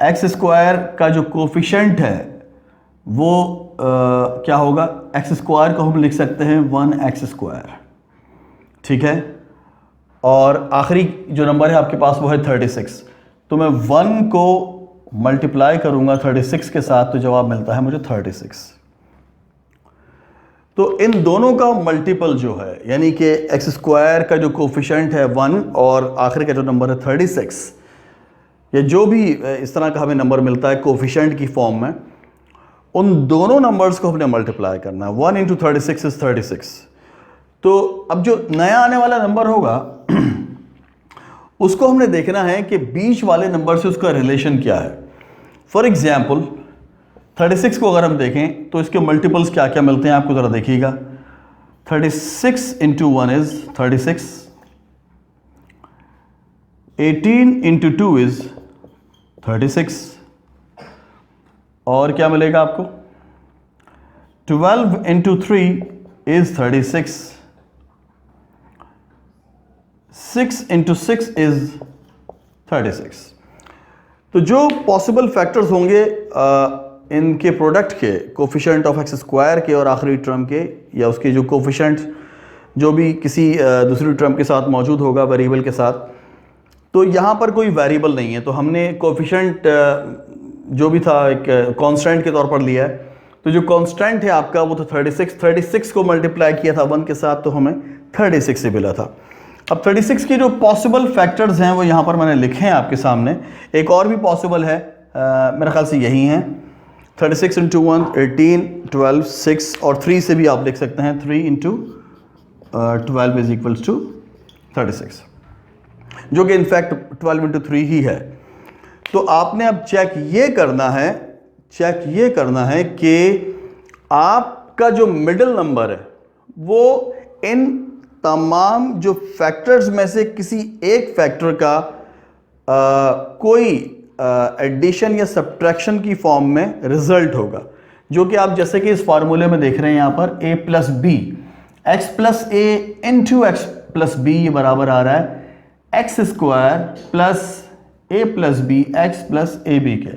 एक्स स्क्वायर का जो कोफिशिएंट है वो क्या होगा, एक्स स्क्वायर को हम लिख सकते हैं 1x स्क्वायर, ठीक है। और आखिरी जो नंबर है आपके पास वो है 36, तो मैं 1 को मल्टीप्लाई करूंगा 36 के साथ तो जवाब मिलता है मुझे 36। तो इन दोनों का मल्टीपल जो है यानी कि एक्स स्क्वायर का जो कोफिशिएंट है 1 और आखिर का जो नंबर है 36, या जो भी इस तरह का हमें नंबर मिलता है कोफिशिएंट की फॉर्म में, उन दोनों नंबर्स को हमने मल्टीप्लाई करना है। 1 इंटू 36 इज 36। तो अब जो नया आने वाला नंबर होगा उसको हमने देखना है कि बीच वाले नंबर से उसका रिलेशन क्या है। फॉर एग्जाम्पल 36 को अगर हम देखें तो इसके मल्टीपल्स क्या क्या मिलते हैं आपको ज़रा देखिएगा। 36 into 1 is 36, 18 into 2 is 36, और क्या मिलेगा आपको? 12 into 3 is 36, 6 into 6 is 36। तो जो पॉसिबल फैक्टर्स होंगे इनके प्रोडक्ट के, कोफिशिएंट ऑफ एक्स स्क्वायर के और आखिरी टर्म के, या उसके जो कोफिशिएंट जो भी किसी दूसरी टर्म के साथ मौजूद होगा वेरिएबल के साथ, तो यहाँ पर कोई वेरिएबल नहीं है, तो हमने कोफिशिएंट जो भी था एक कांस्टेंट के तौर पर लिया है। तो जो कांस्टेंट है आपका वो तो 36 को मल्टीप्लाई किया था 1 के साथ, तो हमें 36 से मिला था। अब 36 के जो पॉसिबल फैक्टर्स हैं वो यहाँ पर मैंने लिखे हैं आपके सामने। एक और भी पॉसिबल है, मेरे ख्याल से यही हैं। 36 into 1 18, 12, 6 और 3 से भी आप लिख सकते हैं 3 into 12 is equals to 36, जो कि इनफैक्ट 12 into 3 ही है। तो आपने अब चेक ये करना है कि आपका जो मिडिल नंबर है वो इन तमाम जो फैक्टर्स में से किसी एक फैक्टर का कोई एडिशन या सब्ट्रैक्शन की फॉर्म में रिजल्ट होगा, जो कि आप जैसे कि इस फार्मूले में देख रहे हैं यहाँ पर a plus b, x plus a into x plus b, ये बराबर आ रहा है x square plus a plus b x plus a b के।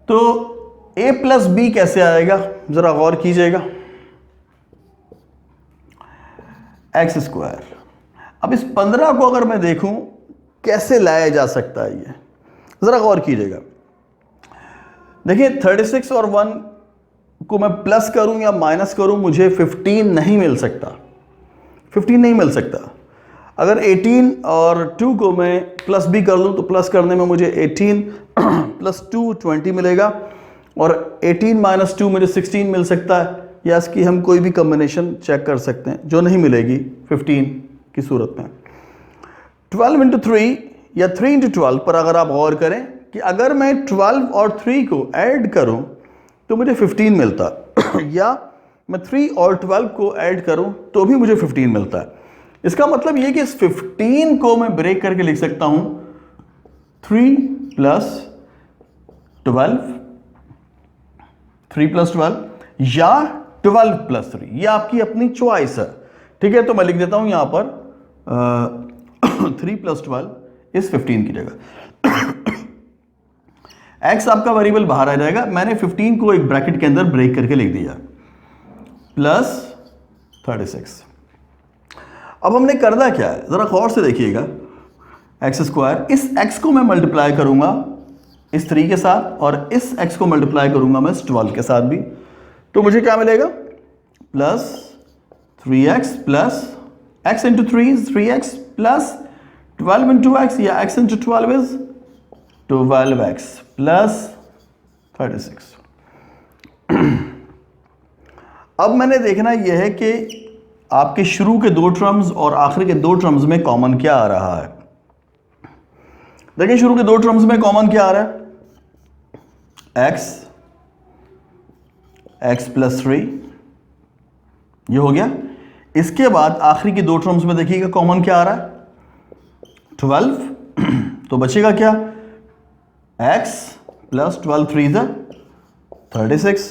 तो a प्लस बी कैसे आएगा, जरा गौर कीजिएगा। एक्स स्क्वायर, अब इस 15 को अगर मैं देखूं कैसे लाया जा सकता है, ये जरा गौर कीजिएगा। देखिए 36 और 1 को मैं प्लस करूं या माइनस करूं, मुझे 15 नहीं मिल सकता, 15 नहीं मिल सकता। अगर 18 और 2 को मैं प्लस भी कर लूं तो प्लस करने में मुझे 18 प्लस 2 20 मिलेगा, और 18 माइनस 2 मुझे 16 मिल सकता है, या इसकी हम कोई भी कॉम्बिनेशन चेक कर सकते हैं जो नहीं मिलेगी 15 की सूरत में। 12 into 3 या 3 into 12 पर अगर आप गौर करें कि अगर मैं 12 और 3 को ऐड करूं तो मुझे 15 मिलता या मैं 3 और 12 को ऐड करूं तो भी मुझे 15 मिलता है। इसका मतलब ये कि इस 15 को मैं ब्रेक करके लिख सकता हूं 3 प्लस 12, 3 प्लस 12 या 12 प्लस 3, ये आपकी अपनी चॉइस है, ठीक है। तो मैं लिख देता हूं यहां पर 3 प्लस 12 इस 15 की जगह। x आपका वेरिएबल बाहर आ जाएगा, मैंने 15 को एक ब्रैकेट के अंदर ब्रेक करके लिख दिया, प्लस 36। अब हमने करना क्या है, जरा गौर से देखिएगा। एक्स स्क्वायर, इस x को मैं मल्टीप्लाई करूंगा इस 3 के साथ, और इस x को मल्टीप्लाई करूंगा मैं इस 12 के साथ भी, तो मुझे क्या मिलेगा, plus 3x plus x into 3 is 3x plus 12 into x, या x into 12 is 12x plus 36। अब मैंने देखना यह है कि आपके शुरू के 2 टर्म्स और आखिर के 2 टर्म्स में कॉमन क्या आ रहा है। देखिए शुरू के 2 टर्म्स में कॉमन क्या आ रहा है, x प्लस 3, ये हो गया। इसके बाद आखिरी के 2 टर्म्स में देखिएगा कॉमन क्या आ रहा है, 12, तो बचेगा क्या, x प्लस 12 3 36।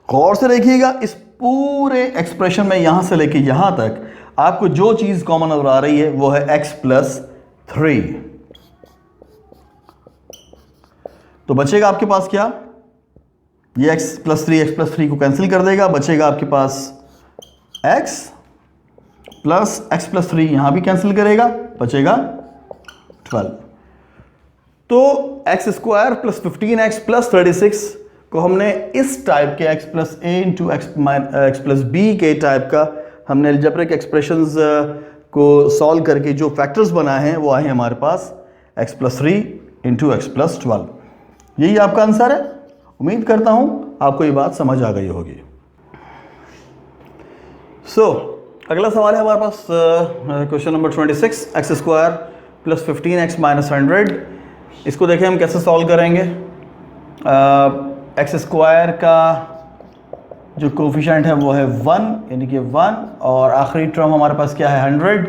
गौर से देखिएगा, इस पूरे एक्सप्रेशन में यहां से लेके यहां तक आपको जो चीज कॉमन नजर आ रही है वो है x प्लस 3। तो बचेगा आपके पास क्या, ये x प्लस 3 को कैंसिल कर देगा, बचेगा आपके पास x प्लस 3 यहां भी कैंसिल करेगा, बचेगा 12। तो x square plus 15x plus 36 को हमने इस टाइप के x plus a into x plus B के टाइप का हमने अलजेब्रिक एक्सप्रेशंस को सॉल्व करके जो फैक्टर्स बनाए हैं वो आए हैं हमारे पास x plus 3 into x plus 12। यही आपका आंसर है। उम्मीद करता हूं आपको ये बात समझ आ गई होगी। अगला सवाल है हमारे पास question number 26, X square plus 15x minus 100। इसको देखें हम कैसे सॉल्व करेंगे। एक्स स्क्वायर का जो कोफिशेंट है वो है 1 यानी कि 1, और आखिरी टर्म हमारे पास क्या है 100,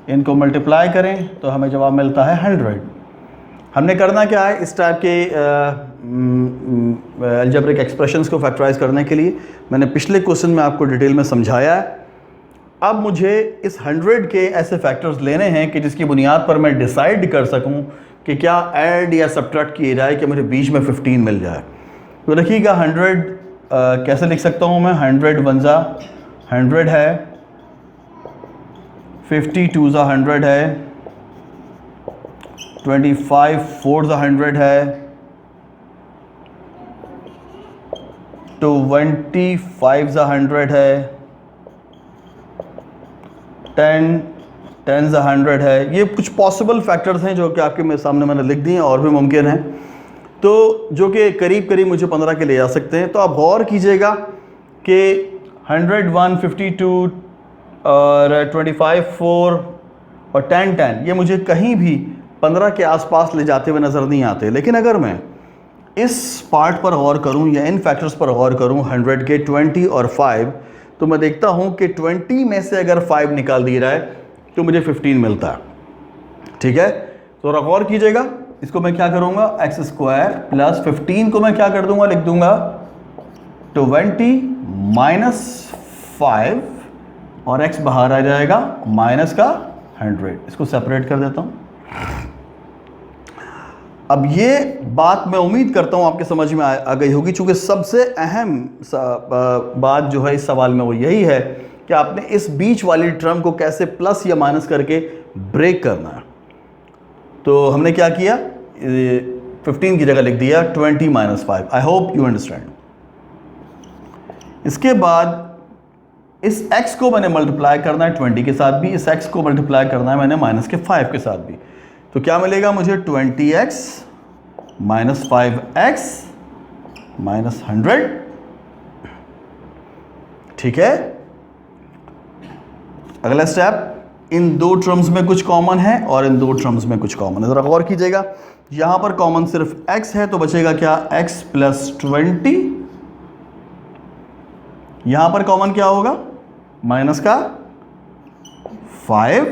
इनको मल्टीप्लाई करें तो हमें जवाब मिलता है 100। हमने करना क्या है, इस टाइप के अलजेब्रिक एक्सप्रेशंस को फैक्टराइज करने के लिए मैंने पिछले क्वेश्चन में आपको डिटेल में समझाया है। अब मुझे इस 100 के ऐसे फैक्टर्स लेने हैं कि जिसकी बुनियाद पर मैं डिसाइड कर सकूं कि क्या ऐड या सब्ट्रैक्ट किए जाए कि मुझे बीच में 15 मिल जाए। तो देखिएगा 100 कैसे लिख सकता हूँ मैं, 100 1 100 है, 50 2 100 है, 25 4 100 है, 25 100 है, 10 100 है। ये कुछ पॉसिबल फैक्टर्स हैं जो कि आपके सामने मैंने लिख दिए हैं, और भी मुमकिन हैं, तो जो कि करीब करीब मुझे 15 के ले जा सकते हैं। तो आप गौर कीजिएगा कि 100 1 52 और 25 4 और 10 ये मुझे कहीं भी 15 के आसपास ले जाते हुए नज़र नहीं आते। लेकिन अगर मैं इस पार्ट पर गौर करूं या इन फैक्टर्स पर गौर करूं 100 के 20 और 5, तो मैं देखता हूं कि 20 में से अगर 5 निकाल दिया जाए तो मुझे 15 मिलता है। ठीक है, तो थोड़ा गौर कीजिएगा। इसको मैं क्या करूंगा, x² प्लस 15 को मैं क्या कर दूंगा, लिख दूंगा 20 माइनस 5, और x बाहर आ जाएगा माइनस का 100। इसको सेपरेट कर देता हूं। अब ये बात मैं उम्मीद करता हूं आपके समझ में आ गई होगी, चूंकि सबसे अहम बात जो है इस सवाल में वो यही है कि आपने इस बीच वाली टर्म को कैसे प्लस या माइनस करके ब्रेक करना है। तो हमने क्या किया, 15 की जगह लिख दिया 20 minus 5। I hope you understand. इसके बाद इस x को मैंने मल्टीप्लाई करना है 20 के साथ भी, इस x को मल्टीप्लाई करना है मैंने माइनस के 5 के साथ भी। तो क्या मिलेगा मुझे, 20x माइनस 5x माइनस 100। ठीक है, अगला स्टेप, इन दो टर्म्स में कुछ कॉमन है और इन दो टर्म्स में कुछ कॉमन है। ज़रा गौर कीजिएगा, यहां पर कॉमन सिर्फ x है, तो बचेगा क्या, x प्लस 20। यहां पर कॉमन क्या होगा, माइनस का 5,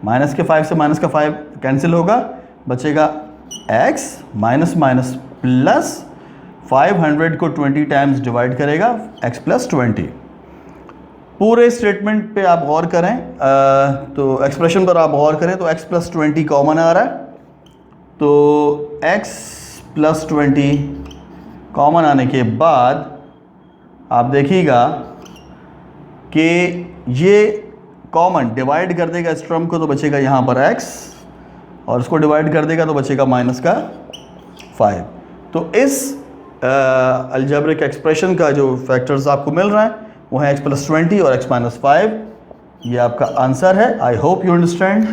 माइनस के 5 से माइनस का 5 कैंसिल होगा, बचेगा x माइनस माइनस प्लस 500 को 20 टाइम्स डिवाइड करेगा x प्लस 20। पूरे स्टेटमेंट पे आप गौर करें, तो एक्सप्रेशन पर आप गौर करें तो x प्लस 20 कॉमन आ रहा है, तो x प्लस 20 कॉमन आने के बाद आप देखिएगा कि ये कॉमन डिवाइड कर देगा इस टर्म को, तो बचेगा यहाँ पर x, और इसको डिवाइड कर देगा तो बचेगा माइनस का 5। तो इस अलजेब्रिक एक्सप्रेशन का जो फैक्टर्स आपको मिल रहा है वो है x प्लस 20 और x माइनस 5। ये आपका आंसर है। I hope you understand.